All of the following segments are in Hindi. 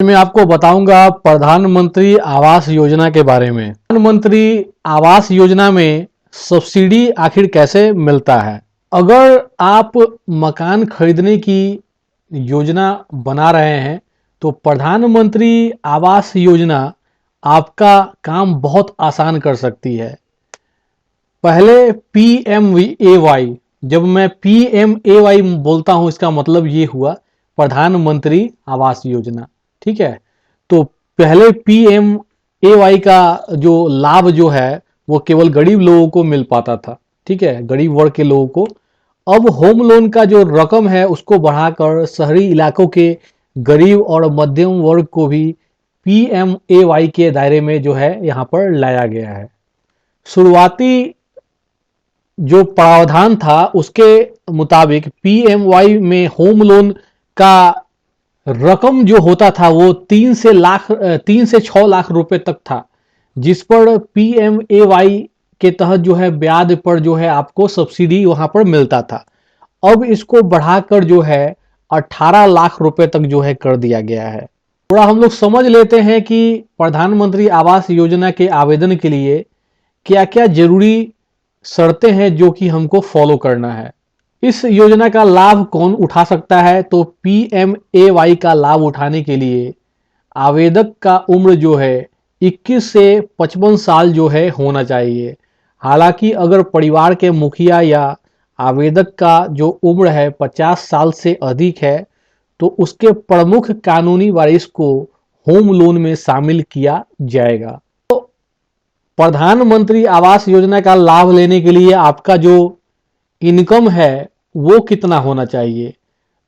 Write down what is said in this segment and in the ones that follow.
मैं आपको बताऊंगा प्रधानमंत्री आवास योजना के बारे में। प्रधानमंत्री आवास योजना में सब्सिडी आखिर कैसे मिलता है। अगर आप मकान खरीदने की योजना बना रहे हैं तो प्रधानमंत्री आवास योजना आपका काम बहुत आसान कर सकती है। पहले PMAY, जब मैं PMAY बोलता हूं इसका मतलब ये हुआ प्रधानमंत्री आवास योजना, ठीक है। तो पहले PMAY का जो लाभ जो है वो केवल गरीब लोगों को मिल पाता था, ठीक है, गरीब वर्ग के लोगों को। अब होम लोन का जो रकम है उसको बढ़ाकर शहरी इलाकों के गरीब और मध्यम वर्ग को भी PMAY के दायरे में जो है यहाँ पर लाया गया है। शुरुआती जो प्रावधान था उसके मुताबिक PMAY में होम लोन का रकम जो होता था वो 3 से 6 लाख रुपए तक था, जिस पर PMAY के तहत जो है ब्याज पर जो है आपको सब्सिडी वहां पर मिलता था। अब इसको बढ़ाकर जो है 18 लाख रुपए तक जो है कर दिया गया है। थोड़ा हम लोग समझ लेते हैं कि प्रधानमंत्री आवास योजना के आवेदन के लिए क्या क्या जरूरी शर्तें हैं जो कि हमको फॉलो करना है। इस योजना का लाभ कौन उठा सकता है, तो PMAY का लाभ उठाने के लिए आवेदक का उम्र जो है 21 से 55 साल जो है होना चाहिए। हालांकि अगर परिवार के मुखिया या आवेदक का जो उम्र है 50 साल से अधिक है तो उसके प्रमुख कानूनी वारिस को होम लोन में शामिल किया जाएगा। तो प्रधानमंत्री आवास योजना का लाभ लेने के लिए आपका जो इनकम है वो कितना होना चाहिए,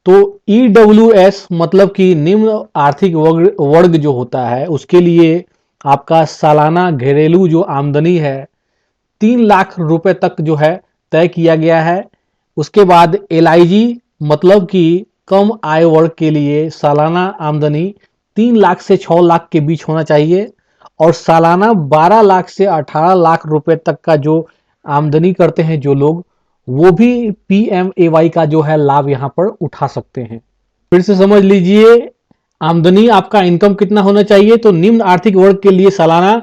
तो EWS मतलब कि निम्न आर्थिक वर्ग जो होता है उसके लिए आपका सालाना घरेलू जो आमदनी है 3 लाख रुपए तक जो है तय किया गया है। उसके बाद LIG मतलब कि कम आय वर्ग के लिए सालाना आमदनी 3 लाख से 6 लाख के बीच होना चाहिए और सालाना 12 लाख से 18 लाख रुपए तक का जो आमदनी करते हैं जो लोग, वो भी PMAY का जो है लाभ यहाँ पर उठा सकते हैं। फिर से समझ लीजिए, आमदनी आपका इनकम कितना होना चाहिए, तो निम्न आर्थिक वर्ग के लिए सालाना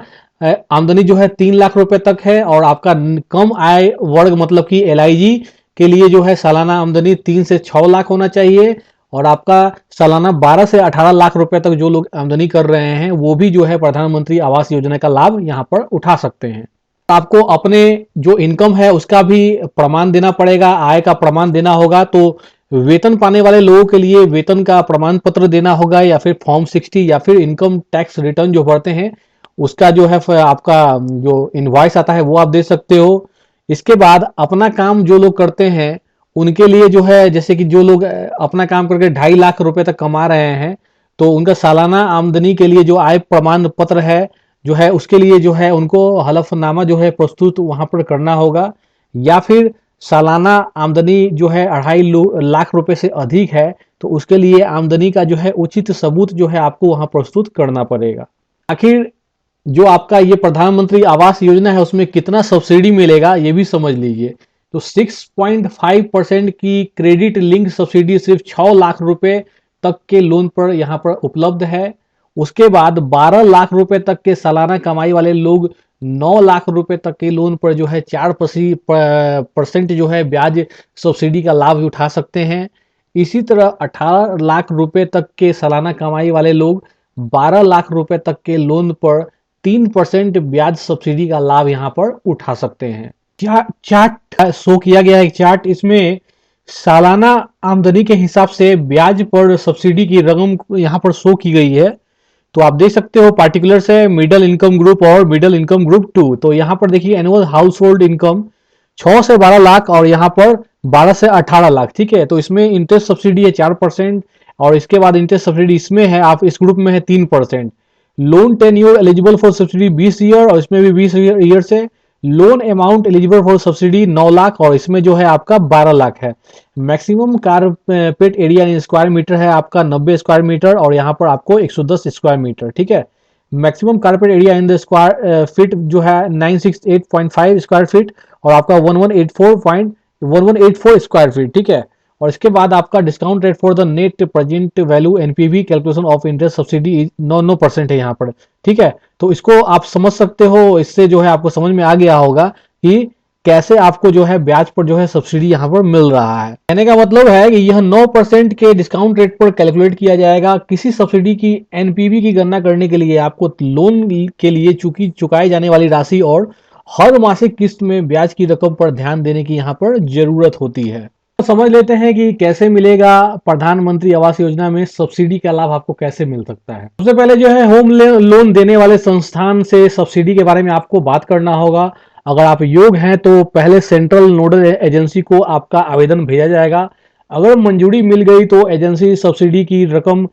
आमदनी जो है 3 लाख रुपए तक है और आपका कम आय वर्ग मतलब कि LIG के लिए जो है सालाना आमदनी 3 से 6 लाख होना चाहिए और आपका सालाना 12 से 18 लाख रुपए तक जो लोग आमदनी कर रहे हैं वो भी जो है प्रधानमंत्री आवास योजना का लाभ यहाँ पर उठा सकते हैं। आपको अपने जो इनकम है उसका भी प्रमाण देना पड़ेगा, आय का प्रमाण देना होगा। तो वेतन पाने वाले लोगों के लिए वेतन का प्रमाण पत्र देना होगा या फिर फॉर्म 60 या फिर इनकम टैक्स रिटर्न जो भरते हैं उसका जो है आपका जो इनवॉइस आता है वो आप दे सकते हो। इसके बाद अपना काम जो लोग करते हैं उनके लिए जो है, जैसे कि जो लोग अपना काम करके 2.5 लाख रुपए तक कमा रहे हैं तो उनका सालाना आमदनी के लिए जो आय प्रमाण पत्र है जो है उसके लिए जो है उनको हलफनामा जो है प्रस्तुत वहां पर करना होगा, या फिर सालाना आमदनी जो है 2.5 लाख रुपए से अधिक है तो उसके लिए आमदनी का जो है उचित सबूत जो है आपको वहां प्रस्तुत करना पड़ेगा। आखिर जो आपका ये प्रधानमंत्री आवास योजना है उसमें कितना सब्सिडी मिलेगा ये भी समझ लीजिए। तो 6.5% की क्रेडिट लिंक सब्सिडी सिर्फ 6 लाख रुपए तक के लोन पर यहाँ पर उपलब्ध है। उसके बाद 12 लाख रुपए तक के सालाना कमाई वाले लोग 9 लाख रुपए तक के लोन पर जो है 4% जो है ब्याज सब्सिडी का लाभ उठा सकते हैं। इसी तरह 18 लाख रुपए तक के सालाना कमाई वाले लोग 12 लाख रुपए तक के लोन पर 3% ब्याज सब्सिडी का लाभ यहाँ पर उठा सकते हैं। चार्ट शो किया गया है, एक चार्ट, इसमें सालाना आमदनी के हिसाब से ब्याज पर सब्सिडी की रकम यहाँ पर शो की गई है। तो आप देख सकते हो पार्टिकुलर्स है मिडिल इनकम ग्रुप और मिडिल इनकम ग्रुप 2। तो यहाँ पर देखिए एनुअल हाउस होल्ड इनकम 6 से 12 लाख और यहाँ पर 12 से 18 लाख, ठीक है। तो इसमें इंटरेस्ट सब्सिडी है 4% और इसके बाद इंटरेस्ट सब्सिडी इसमें है, आप इस ग्रुप में है 3%। Loan tenure eligible for subsidy 20 year और इसमें भी 20 ईयर से। Loan amount eligible for subsidy 9 lakh और इसमें जो है आपका 12 लाख है। Maximum carpet area in square metre है आपका 90 स्क्वायर मीटर और यहाँ पर आपको 110 स्क्वायर मीटर, ठीक है। Maximum carpet area in the square feet जो है 968.5 स्क्वायर फीट और आपका 1184 स्क्वायर फीट, ठीक है। और इसके बाद आपका discount rate for the net present value NPV calculation of interest subsidy 9% है यहाँ पर। ठीक है, तो इसको आप समझ सकते हो, इससे जो है आपको समझ में आ गया होगा कि कैसे आपको जो है ब्याज पर जो है सब्सिडी यहाँ पर मिल रहा है। कहने का मतलब है कि यह 9% के डिस्काउंट रेट पर कैलकुलेट किया जाएगा। किसी सब्सिडी की एनपीवी की गणना करने के लिए आपको लोन के लिए चुकाई जाने वाली राशि और हर मासिक किस्त में ब्याज की रकम पर ध्यान देने की यहाँ पर जरूरत होती है। तो समझ लेते हैं कि कैसे मिलेगा प्रधानमंत्री आवास योजना में सब्सिडी का लाभ, आपको कैसे मिल सकता है। सबसे पहले जो है होम लोन देने वाले संस्थान से सब्सिडी के बारे में आपको बात करना होगा। अगर आप योग्य हैं तो पहले सेंट्रल नोडल एजेंसी को आपका आवेदन भेजा जाएगा। अगर मंजूरी मिल गई तो एजेंसी सब्सिडी की रकम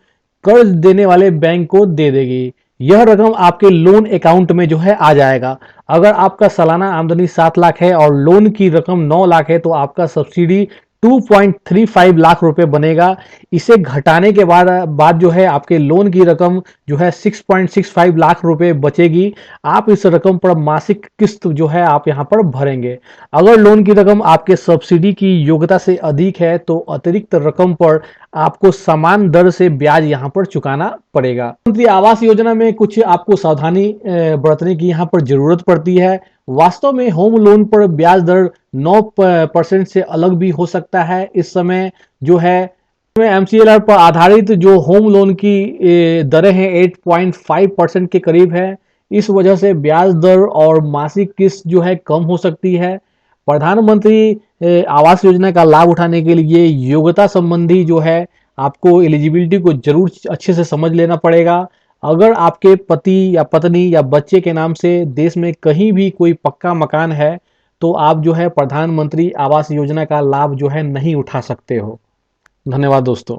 कर्ज देने वाले बैंक को दे देगी। यह रकम आपके लोन अकाउंट में जो है आ जाएगा। अगर आपका सालाना आमदनी 7 लाख है और लोन की रकम 9 लाख है तो आपका सब्सिडी 2.35 लाख रुपए बनेगा। इसे घटाने के बाद जो है आपके लोन की रकम जो है 6.65 लाख रुपए बचेगी। आप इस रकम पर मासिक किस्त जो है आप यहाँ पर भरेंगे। अगर लोन की रकम आपके सब्सिडी की योग्यता से अधिक है तो अतिरिक्त रकम पर आपको समान दर से ब्याज यहाँ पर चुकाना पड़ेगा। प्रधानमंत्री आवास योजना में कुछ आपको सावधानी बरतने की यहाँ पर जरूरत पड़ती है। वास्तव में होम लोन पर ब्याज दर 9% से अलग भी हो सकता है। इस समय जो है एमसीएलआर पर आधारित जो होम लोन की दरें हैं 8.5% के करीब है। इस वजह से ब्याज दर और मासिक किस्त जो है कम हो सकती है। प्रधानमंत्री आवास योजना का लाभ उठाने के लिए योग्यता संबंधी जो है आपको एलिजिबिलिटी को जरूर अच्छे से समझ लेना पड़ेगा। अगर आपके पति या पत्नी या बच्चे के नाम से देश में कहीं भी कोई पक्का मकान है तो आप जो है प्रधानमंत्री आवास योजना का लाभ जो है नहीं उठा सकते हो। धन्यवाद दोस्तों।